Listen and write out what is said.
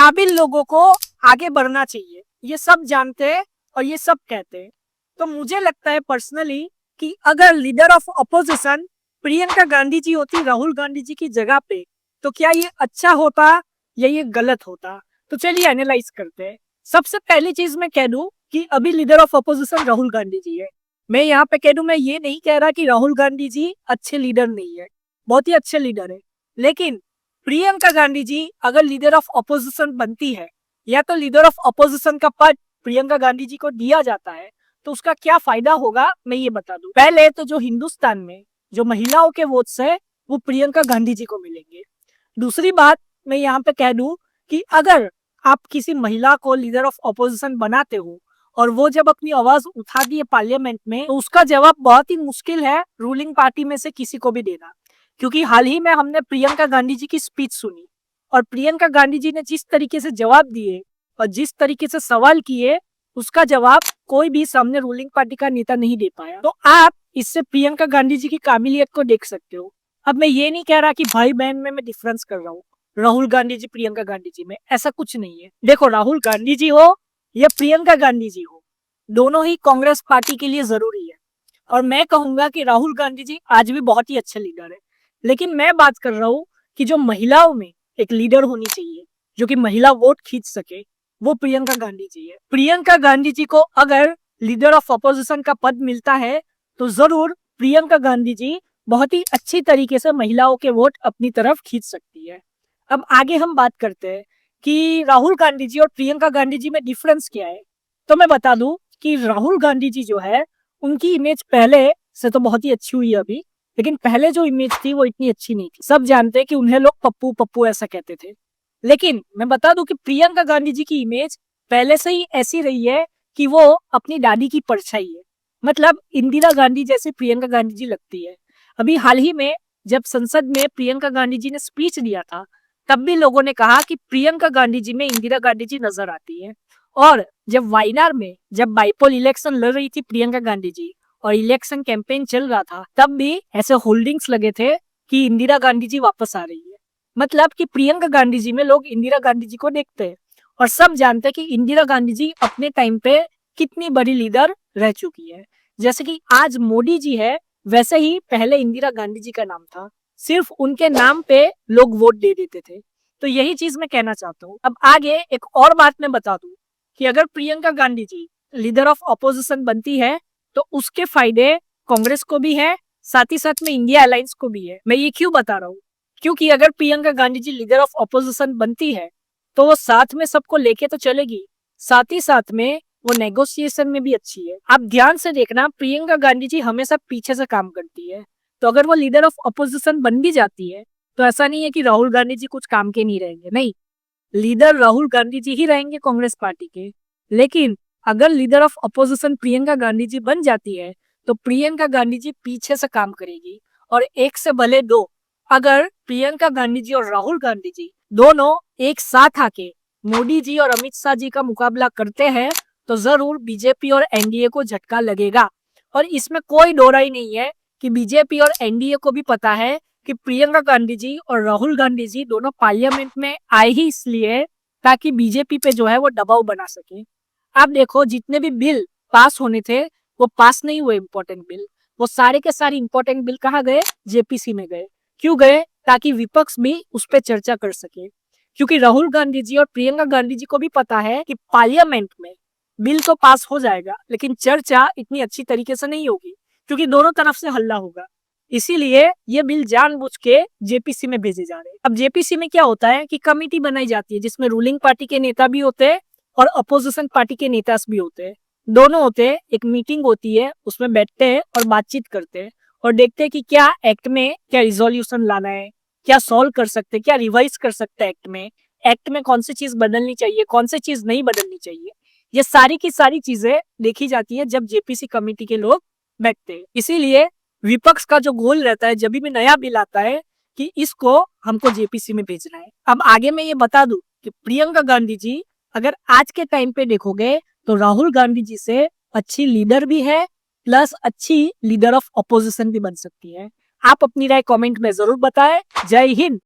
काबिल लोगों को आगे बढ़ना चाहिए, ये सब जानते हैं और ये सब कहते हैं। तो मुझे लगता है पर्सनली कि अगर leader of opposition Priyanka Gandhi ji होती राहुल गांधी जी की जगह पे, तो क्या ये अच्छा होता या ये गलत होता? तो चलिए एनालाइज करते हैं। सबसे पहली चीज मैं कह दूं कि अभी leader of opposition Rahul Gandhi ji है। मैं यहाँ पे कह दूं, मैं ये नहीं कह रहा कि राहुल गांधी जी अच्छे लीडर नहीं है, बहुत ही अच्छे लीडर है। लेकिन प्रियंका गांधी जी अगर लीडर ऑफ अपोजिशन बनती है, या तो लीडर ऑफ अपोजिशन का पद प्रियंका गांधी जी को दिया जाता है, तो उसका क्या फायदा होगा मैं ये बता दूं। पहले तो जो हिंदुस्तान में जो महिलाओं के वोट्स है वो प्रियंका गांधी जी को मिलेंगे। दूसरी बात मैं यहाँ पे कह दूं कि अगर आप किसी महिला को लीडर ऑफ अपोजिशन बनाते हो और वो जब अपनी आवाज उठा दी है पार्लियामेंट में, तो उसका जवाब बहुत ही मुश्किल है रूलिंग पार्टी में से किसी को भी देना। क्योंकि हाल ही में हमने प्रियंका गांधी जी की स्पीच सुनी और प्रियंका गांधी जी ने जिस तरीके से जवाब दिए और जिस तरीके से सवाल किए, उसका जवाब कोई भी सामने रूलिंग पार्टी का नेता नहीं दे पाया। तो आप इससे प्रियंका गांधी जी की काबिलियत को देख सकते हो। अब मैं ये नहीं कह रहा कि भाई बहन में मैं डिफरेंस कर रहा हूँ, राहुल गांधी जी प्रियंका गांधी जी में ऐसा कुछ नहीं है। देखो, राहुल गांधी जी हो या प्रियंका गांधी जी हो, दोनों ही कांग्रेस पार्टी के लिए जरूरी है। और मैं कहूंगा कि राहुल गांधी जी आज भी बहुत ही अच्छे लीडर है। लेकिन मैं बात कर रहा हूँ कि जो महिलाओं में एक लीडर होनी चाहिए जो कि महिला वोट खींच सके, वो प्रियंका गांधी जी है। प्रियंका गांधी जी को अगर लीडर ऑफ अपोजिशन का पद मिलता है तो जरूर प्रियंका गांधी जी बहुत ही अच्छी तरीके से महिलाओं के वोट अपनी तरफ खींच सकती है। अब आगे हम बात करते हैं कि राहुल गांधी जी और प्रियंका गांधी जी में डिफरेंस क्या है। तो मैं बता दूं कि राहुल गांधी जी जो है, उनकी इमेज पहले से तो बहुत ही अच्छी हुई है अभी, लेकिन पहले जो इमेज थी वो इतनी अच्छी नहीं थी। सब जानते हैं कि उन्हें लोग पप्पू पप्पू ऐसा कहते थे। लेकिन मैं बता दूं कि प्रियंका गांधी जी की इमेज पहले से ही ऐसी रही है कि वो अपनी दादी की परछाई है। मतलब इंदिरा गांधी जैसे प्रियंका गांधी जी लगती है। अभी हाल ही में जब संसद में प्रियंका गांधी जी ने स्पीच दिया था, तब भी लोगों ने कहा कि प्रियंका गांधी जी में इंदिरा गांधी जी नजर आती है। और जब वायनाड में जब बाइपोल इलेक्शन लड़ रही थी प्रियंका गांधी जी और इलेक्शन कैंपेन चल रहा था, तब भी ऐसे होल्डिंग्स लगे थे कि इंदिरा गांधी जी वापस आ रही है। मतलब कि प्रियंका गांधी जी में लोग इंदिरा गांधी जी को देखते हैं। और सब जानते हैं कि इंदिरा गांधी जी अपने टाइम पे कितनी बड़ी लीडर रह चुकी है। जैसे कि आज मोदी जी है, वैसे ही पहले इंदिरा गांधी जी का नाम था। सिर्फ उनके नाम पे लोग वोट दे देते थे। तो यही चीज मैं कहना चाहता हूँ। अब आगे एक और बात मैं बता दूं कि अगर प्रियंका गांधी जी लीडर ऑफ अपोजिशन बनती है तो उसके फायदे कांग्रेस को भी है, साथ ही साथ में इंडिया अलायंस को भी है। मैं ये क्यों बता रहा हूँ? क्योंकि अगर प्रियंका गांधी जी लीडर ऑफ अपोजिशन बनती है तो वो साथ में सबको लेके तो चलेगी, साथ ही साथ में वो नेगोशिएशन में भी अच्छी है। आप ध्यान से देखना, प्रियंका गांधी जी हमेशा पीछे से काम करती है। तो अगर वो लीडर ऑफ अपोजिशन बन भी जाती है तो ऐसा नहीं है कि राहुल गांधी जी कुछ काम के नहीं रहेंगे, नहीं, लीडर राहुल गांधी जी ही रहेंगे कांग्रेस पार्टी के। लेकिन अगर leader of opposition Priyanka Gandhi ji बन जाती है तो प्रियंका गांधी जी पीछे से काम करेगी। और एक से भले दो, अगर प्रियंका गांधी जी और राहुल गांधी जी दोनों एक साथ आके मोदी जी और अमित शाह जी का मुकाबला करते हैं तो जरूर बीजेपी और एनडीए को झटका लगेगा। और इसमें कोई दो राय नहीं है कि बीजेपी और एनडीए को भी पता है कि प्रियंका गांधी जी और राहुल गांधी जी दोनों पार्लियामेंट में आए ही इसलिए ताकि बीजेपी पे जो है वो दबाव बना सके। आप देखो, जितने भी बिल पास होने थे वो पास नहीं हुए इंपॉर्टेंट बिल, वो सारे के सारे इंपॉर्टेंट बिल कहाँ गए? जेपीसी में गए। क्यों गए? ताकि विपक्ष भी उस पर चर्चा कर सके। क्योंकि राहुल गांधी जी और प्रियंका गांधी जी को भी पता है कि पार्लियामेंट में बिल तो पास हो जाएगा लेकिन चर्चा इतनी अच्छी तरीके से नहीं होगी, क्योंकि दोनों तरफ से हल्ला होगा। इसीलिए ये बिल जानबूझ के जेपीसी में भेजे जा रहे हैं। अब जेपीसी में क्या होता है कि कमेटी बनाई जाती है जिसमें रूलिंग पार्टी के नेता भी होते हैं और अपोजिशन पार्टी के नेता भी होते हैं, दोनों होते हैं। एक मीटिंग होती है, उसमें बैठते हैं और बातचीत करते हैं और देखते हैं कि क्या एक्ट में क्या रिजोल्यूशन लाना है, क्या सॉल्व कर सकते हैं, क्या रिवाइज कर सकते हैं एक्ट में कौन सी चीज बदलनी चाहिए, कौन सी चीज नहीं बदलनी चाहिए। ये सारी की सारी चीजें देखी जाती है जब जेपीसी कमेटी के लोग बैठते हैं। इसीलिए विपक्ष का जो गोल रहता है जब भी नया बिल आता है कि इसको हमको जेपीसी में भेजना है। अब आगे मैं ये बता दूं कि प्रियंका गांधी जी अगर आज के टाइम पे देखोगे तो राहुल गांधी जी से अच्छी लीडर भी है, प्लस अच्छी लीडर ऑफ अपोजिशन भी बन सकती है। आप अपनी राय कमेंट में जरूर बताएं। जय हिंद।